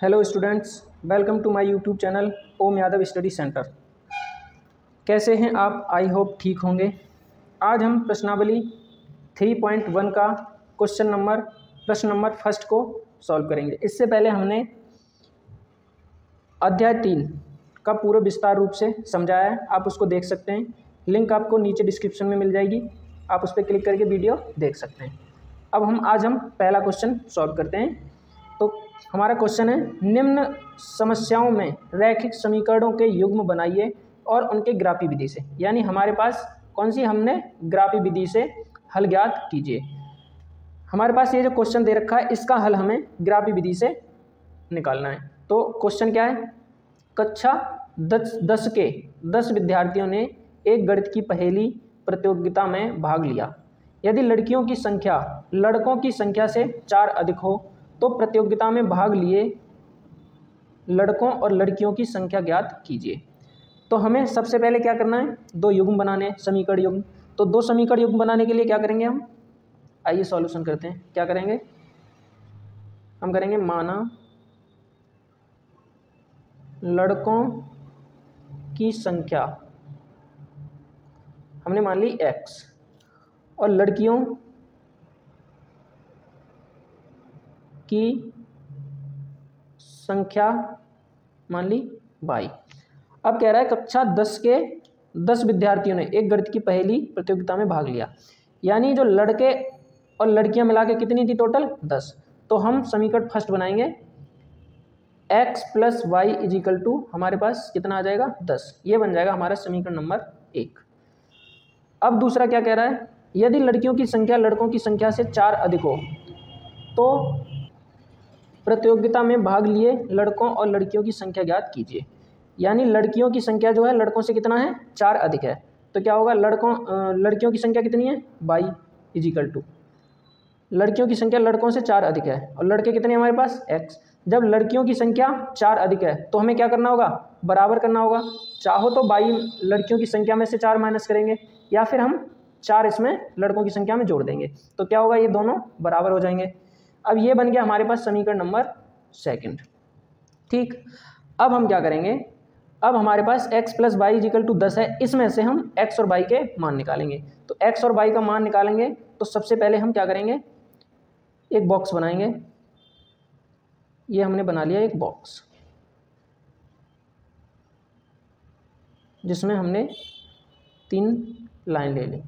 Hello students, welcome to my YouTube channel Om Yadav study centre. कैसे हैं आप? आई होप ठीक होंगे। आज हम प्रश्नावली 3.1 का प्रश्न नंबर फर्स्ट को सॉल्व करेंगे। इससे पहले हमने अध्याय 3 का पूरा विस्तार रूप से समझाया है, आप उसको देख सकते हैं। लिंक आपको नीचे डिस्क्रिप्शन में मिल जाएगी, आप उस पर क्लिक करके वीडियो देख सकते हैं। अब आज हम पहला क्वेश्चन सॉल्व करते हैं। तो हमारा क्वेश्चन है, निम्न समस्याओं में रैखिक समीकरणों के युग्म बनाइए और उनके ग्राफी विधि से, यानी हमारे पास कौन सी, हमने ग्राफी विधि से हल ज्ञात कीजिए। हमारे पास ये जो क्वेश्चन दे रखा है इसका हल हमें ग्राफी विधि से निकालना है। तो क्वेश्चन क्या है, कक्षा 10 के 10 विद्यार्थियों ने एक गणित की पहेली प्रतियोगिता में भाग लिया। यदि लड़कियों की संख्या लड़कों की संख्या से 4 अधिक हो तो प्रतियोगिता में भाग लिए लड़कों और लड़कियों की संख्या ज्ञात कीजिए। तो हमें सबसे पहले क्या करना है, दो युग्म बनाने हैं, समीकरण युग्म। तो दो समीकरण युग्म बनाने के लिए क्या करेंगे हम, आइए सॉल्यूशन करते हैं। क्या करेंगे, हम करेंगे माना लड़कों की संख्या हमने मान ली x और लड़कियों की संख्या मान ली y। अब कह रहा है कक्षा 10 के 10 विद्यार्थियों ने एक गणित की पहेली प्रतियोगिता में भाग लिया, यानी जो लड़के और लड़कियां मिला के कितनी थी टोटल 10। तो हम समीकरण फर्स्ट बनाएंगे, x plus y is equal to हमारे पास कितना आ जाएगा 10। ये बन जाएगा हमारा समीकरण नंबर 1। अब दूसरा क्या कह रहा है, यदि लड़कियों की संख्या लड़कों की संख्या से 4 अधिक हो तो प्रतियोगिता में भाग लिए लड़कों और लड़कियों की संख्या ज्ञात कीजिए। यानी लड़कियों की संख्या जो है लड़कों से कितना है, 4 अधिक है। तो क्या होगा, लड़कियों की संख्या कितनी है, y इज इक्वल टू लड़कियों की संख्या लड़कों से 4 अधिक है और लड़के कितने हैं हमारे पास x। जब लड़कियों की संख्या 4 अधिक है तो हमें क्या करना होगा, बराबर करना होगा। चाहो तो y लड़कियों की संख्या में से 4 माइनस करेंगे या फिर हम 4 इसमें लड़कों की संख्या में जोड़ देंगे। तो क्या होगा, ये दोनों बराबर हो जाएंगे। अब ये बन गया हमारे पास समीकरण नंबर 2। ठीक, अब हम क्या करेंगे, अब हमारे पास x plus y is equal to 10 है, इसमें से हम x और y के मान निकालेंगे। तो x और y का मान निकालेंगे तो सबसे पहले हम क्या करेंगे, एक बॉक्स बनाएंगे। ये हमने बना लिया एक बॉक्स जिसमें हमने 3 लाइन ले ली।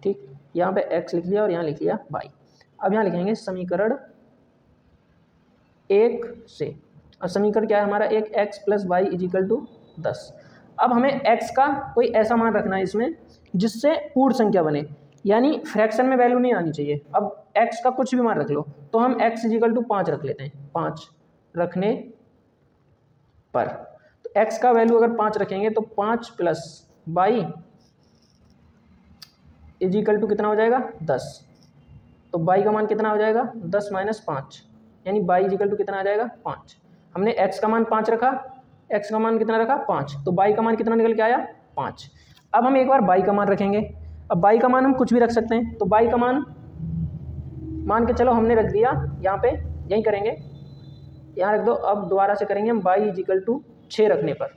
ठीक, यहाँ पे x लिख लिया और यहाँ लिख लिया y। अब यहाँ लिखेंगे समीकरण 1 से, और समीकरण क्या है हमारा, एक x plus y is equal to 10। अब हमें x का कोई ऐसा मान रखना है इसमें जिससे पूर्ण संख्या बने, यानी फ्रैक्शन में वैल्यू नहीं आनी चाहिए। अब x का कुछ भी मान रख लो, तो हम x इज इक्वल टू 5 रख लेते हैं। 5 रखने पर तो x का वैल्यू अगर 5 रखेंगे तो 5 plus y is equal to कितना हो जाएगा 10। तो y का मान कितना हो जाएगा 10 माइनस 5, यानी y इज इक्वल टू कितना आ जाएगा 5। हमने x का मान 5 रखा, x का मान कितना रखा 5, तो y का मान कितना निकल के आया 5। अब हम एक बार y का मान रखेंगे। अब y का मान हम कुछ भी रख सकते हैं, तो y का मान के चलो हमने रख दिया यहाँ पे, यहीं करेंगे, यहाँ रख दो। अब दोबारा से करेंगे हम y इज इक्वल टू 6 रखने पर,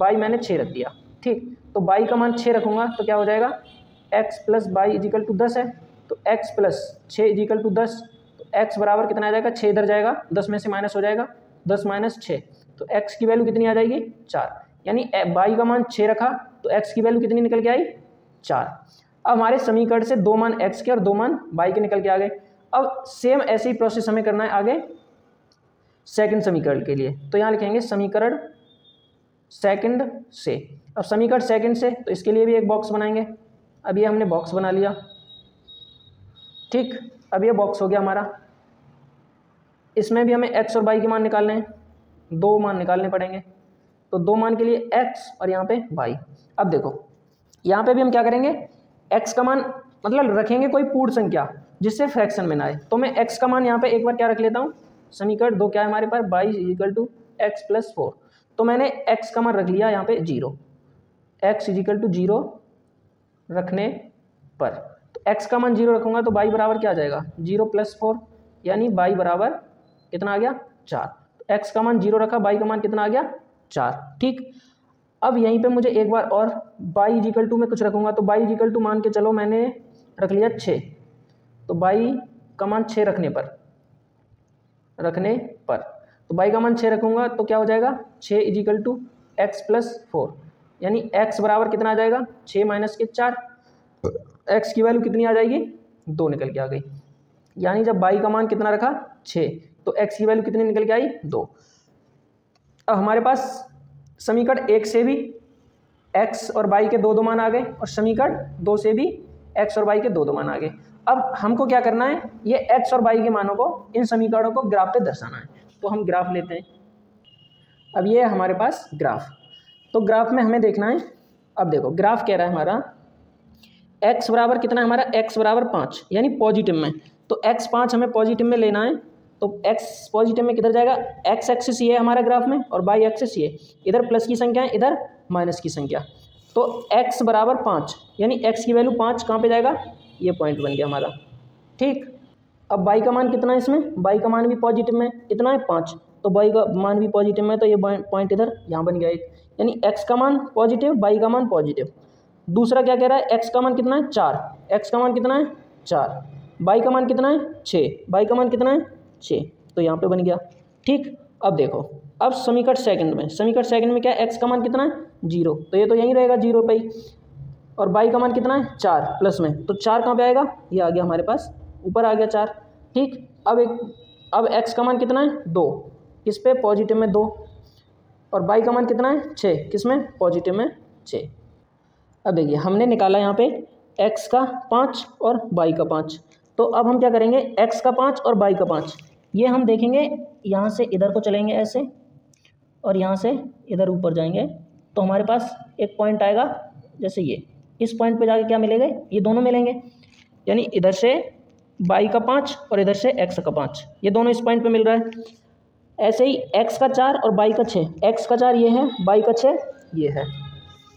y मैंने 6 रख दिया। ठीक, तो y का मान 6 रखूँगा तो क्या हो जाएगा, x plus y is equal to 10 है, तो x plus 6 is equal to 10। तो x बराबर कितना आ जाएगा, 6 इधर जाएगा, 10 में से माइनस हो जाएगा, 10 माइनस 6, तो x की वैल्यू कितनी आ जाएगी 4। यानी y का मान 6 रखा तो x की वैल्यू कितनी निकल के आई 4। अब हमारे समीकरण से 2 मान x के और 2 मान y के निकल के आ गए। अब सेम ऐसे ही प्रोसेस हमें करना है आगे सेकंड समीकरण के लिए। तो यहाँ लिखेंगे समीकरण सेकंड से। अब समीकरण सेकंड से, तो इसके लिए भी एक बॉक्स बनाएंगे। अब ये हमने बॉक्स बना लिया। ठीक, अब ये बॉक्स हो गया हमारा। इसमें भी हमें x और y के मान निकालने हैं, 2 मान निकालने पड़ेंगे। तो 2 मान के लिए x और यहाँ पे y। अब देखो यहाँ पे भी हम क्या करेंगे, x का मान मतलब रखेंगे कोई पूर्ण संख्या जिससे फ्रैक्शन में ना आए। तो मैं x का मान यहाँ पे एक बार क्या रख लेता हूँ, समीकरण 2 क्या है हमारे पास, y is equal to x plus 4। तो मैंने x का मान रख लिया यहाँ पे 0, x इज इक्वल टू 0 रखने पर, तो x का मान 0 रखूँगा तो y बराबर क्या आ जाएगा 0 प्लस 4, यानी y बराबर कितना आ गया 4। x का मान 0 रखा, y का मान कितना आ गया 4। ठीक, अब यहीं पे मुझे एक बार और y इजिकल टू में कुछ रखूँगा, तो y इजिकल टू मान के चलो मैंने रख लिया 6, तो y का मान 6 रखने पर तो y का मान 6 रखूँगा तो क्या हो जाएगा 6 इजिकल टू x प्लस 4, यानी x बराबर कितना आ जाएगा 6 माइनस के 4, x की वैल्यू कितनी आ जाएगी 2 निकल के आ गई। यानी जब y का मान कितना रखा 6 तो x की वैल्यू कितनी निकल के आई 2। अब हमारे पास समीकरण 1 से भी x और y के दो मान आ गए और समीकरण 2 से भी x और y के दो मान आ गए। अब हमको क्या करना है, ये x और y के मानों को इन समीकरणों को ग्राफ पे दर्शाना है। तो हम ग्राफ लेते हैं। अब ये है हमारे पास ग्राफ, तो ग्राफ में हमें देखना है। अब देखो ग्राफ कह रहा है हमारा x बराबर कितना है हमारा, x बराबर 5 यानी पॉजिटिव में, तो x 5 हमें पॉजिटिव में लेना है। तो x पॉजिटिव में किधर जाएगा, x एक्सिस ये है हमारा ग्राफ में और y एक्सिस ये, इधर प्लस की संख्या है इधर माइनस की संख्या। तो x बराबर 5 यानी x की वैल्यू 5 कहाँ पे जाएगा, ये पॉइंट बन गया हमारा। ठीक, अब y का मान कितना है इसमें, y का मान भी पॉजिटिव में कितना है 5, तो y का मान भी पॉजिटिव में, तो ये पॉइंट इधर यहाँ बन गया एक, यानी x का मान पॉजिटिव y का मान पॉजिटिव। दूसरा क्या कह रहा है, x का मान कितना है 4, x का मान कितना है 4, y का मान कितना है 6, y का मान कितना है 6, तो यहाँ पे बन गया। ठीक, अब देखो अब समीकरण सेकंड में क्या है, x का मान कितना है 0, तो ये तो यहीं रहेगा 0 पे ही, और y का मान कितना है 4 प्लस में, तो 4 कहाँ पे आएगा, ये आ गया हमारे पास ऊपर आ गया 4। ठीक, अब x का मान कितना है 2, किस पे पॉजिटिव में 2, और y का मान कितना है 6, किस में पॉजिटिव में 6। अब देखिए हमने निकाला यहाँ पे x का 5 और y का 5, तो अब हम क्या करेंगे, x का 5 और y का 5 ये हम देखेंगे, यहाँ से इधर को चलेंगे ऐसे और यहाँ से इधर ऊपर जाएंगे, तो हमारे पास एक पॉइंट आएगा जैसे ये, इस पॉइंट पे जाके क्या मिलेंगे, ये दोनों मिलेंगे, यानी इधर से y का 5 और इधर से x का 5, ये दोनों इस पॉइंट पे मिल रहा है। ऐसे ही x का 4 और y का 6, x का 4 ये है, y का 6 ये है,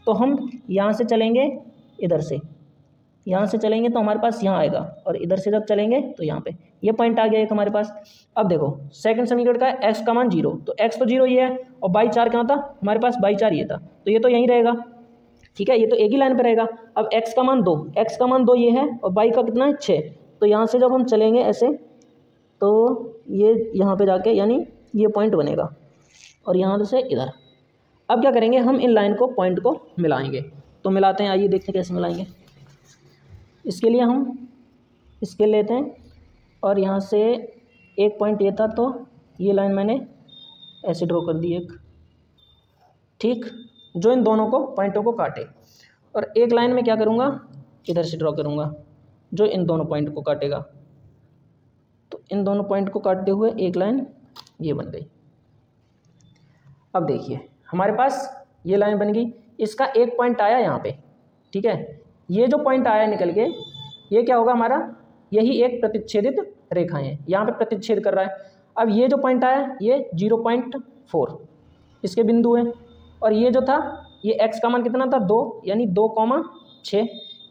तो हम यहाँ से चलेंगे, इधर से यहाँ से चलेंगे तो हमारे पास यहाँ आएगा, और इधर से जब चलेंगे तो यहाँ पे ये पॉइंट आ गया एक हमारे पास। अब देखो सेकंड समीकरण का है x का मान 0, तो x तो 0 ये है, और y 4 क्या था हमारे पास, y 4 ये था, तो ये तो यहीं रहेगा। ठीक है, ये तो एक ही लाइन पे रहेगा। अब x का मान 2, x का मान 2 ये है, और y का कितना है 6, तो यहाँ से जब हम चलेंगे ऐसे तो ये यहाँ पे जाके यानी ये पॉइंट बनेगा, और यहाँ से इधर। अब क्या करेंगे, हम इन लाइन को पॉइंट को मिलाएंगे, तो मिलाते हैं, आइए देखते हैं कैसे मिलाएंगे। इसके लिए हम स्केल लेते हैं, और यहाँ से एक पॉइंट ये था, तो ये लाइन मैंने ऐसे ड्रॉ कर दी एक। ठीक, जो इन दोनों को पॉइंटों को काटे, और एक लाइन में क्या करूँगा, इधर से ड्रॉ करूँगा जो इन दोनों पॉइंट को काटेगा। तो इन दोनों पॉइंट को काटते हुए एक लाइन ये बन गई। अब देखिए हमारे पास ये लाइन बन गई, इसका एक पॉइंट आया यहाँ पे। ठीक है, ये जो पॉइंट आया निकल के, ये क्या होगा हमारा, यही एक प्रतिच्छेदित रेखाएं हैं, यहाँ पे प्रतिच्छेद कर रहा है। अब ये जो पॉइंट आया ये 0.4 इसके बिंदु हैं, और ये जो था ये x का मान कितना था 2, यानी 2,6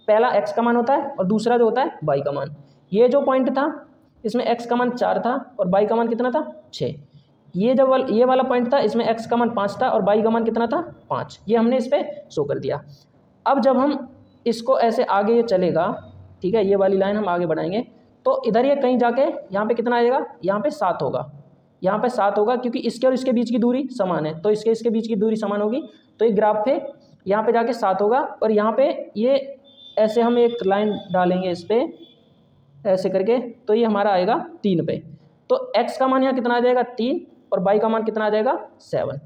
पहला x का मान होता है, और दूसरा जो होता है y का मान। ये जो पॉइंट था इसमें x का मान 4 था और y का मान कितना था 6। ये वाला पॉइंट था, इसमें x का मान 5 था और y का मान कितना था 5। ये हमने इस पर शो कर दिया। अब जब हम इसको ऐसे आगे ये चलेगा, ठीक है, ये वाली लाइन हम आगे बढ़ाएंगे, तो इधर ये कहीं जाके यहाँ पे कितना आएगा, यहाँ पे 7 होगा, यहाँ पे 7 होगा, क्योंकि इसके और इसके बीच की दूरी समान है, तो इसके बीच की दूरी समान होगी, तो ये ग्राफ पे यहाँ पे जाके 7 होगा। और यहाँ पे ये ऐसे हम एक लाइन डालेंगे इस पर ऐसे करके, तो ये हमारा आएगा 3 पे। तो x का मान यहाँ कितना आ जाएगा 3, और y का मान कितना आ जाएगा 7।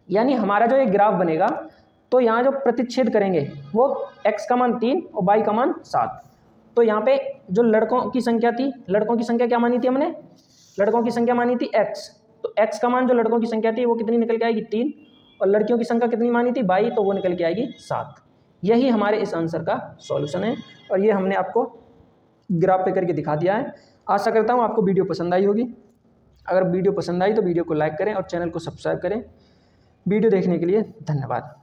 यानी हमारा जो ये ग्राफ बनेगा, तो यहाँ जो प्रतिच्छेद करेंगे वो x का मान 3 और y का मान 7। तो यहाँ पे जो लड़कों की संख्या थी, लड़कों की संख्या क्या मानी थी हमने, लड़कों की संख्या मानी थी x, तो x का मान जो लड़कों की संख्या थी वो कितनी निकल के आएगी 3, और लड़कियों की संख्या कितनी मानी थी y, तो वो निकल के आएगी 7। यही हमारे इस आंसर का सॉल्यूशन है, और ये हमने आपको ग्राफ पे करके दिखा दिया है। आशा करता हूँ आपको वीडियो पसंद आई होगी। अगर वीडियो पसंद आई तो वीडियो को लाइक करें और चैनल को सब्सक्राइब करें। वीडियो देखने के लिए धन्यवाद।